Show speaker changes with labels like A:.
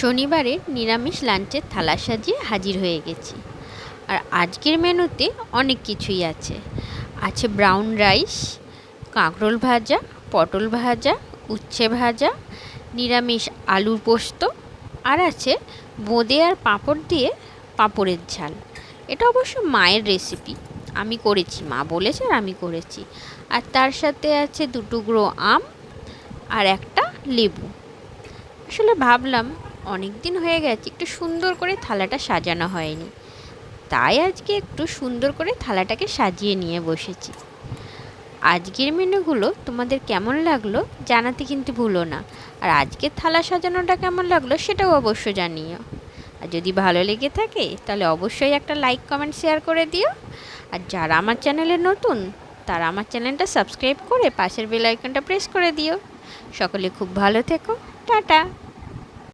A: শনিবারের নিরামিষ লাঞ্চের থালা সাজিয়ে হাজির হয়ে গেছি। আর আজকের মেনুতে অনেক কিছুই আছে। আছে ব্রাউন রাইস, কাঁকরোল ভাজা, পটল ভাজা, উচ্ছে ভাজা, নিরামিষ আলুর পোস্ত, আর আছে বোঁদে আর পাঁপড় দিয়ে পাঁপড়ের ঝাল। এটা অবশ্য মায়ের রেসিপি, আমি করেছি, মা বলেছে আর আমি করেছি। আর তার সাথে আছে 2 টুকরো আম আর একটা লেবু। আসলে ভাবলাম অনেক দিন হয়ে গেছে একটু সুন্দর করে থালাটা সাজানো হয়নি, তাই আজকে একটু সুন্দর করে থালাটাকে সাজিয়ে নিয়ে বসেছি। আজকের মেনুগুলো তোমাদের কেমন লাগলো জানাতে কিন্তু ভুলো না। আর আজকের থালা সাজানোটা কেমন লাগলো সেটাও অবশ্য জানিও। আর যদি ভালো লেগে থাকে তাহলে অবশ্যই একটা লাইক, কমেন্ট, শেয়ার করে দিও। আর যারা আমার চ্যানেলে নতুন তারা আমার চ্যানেলটা সাবস্ক্রাইব করে পাশের বেল আইকনটা প্রেস করে দিও। সকলে খুব ভালো থেকো। টাটা।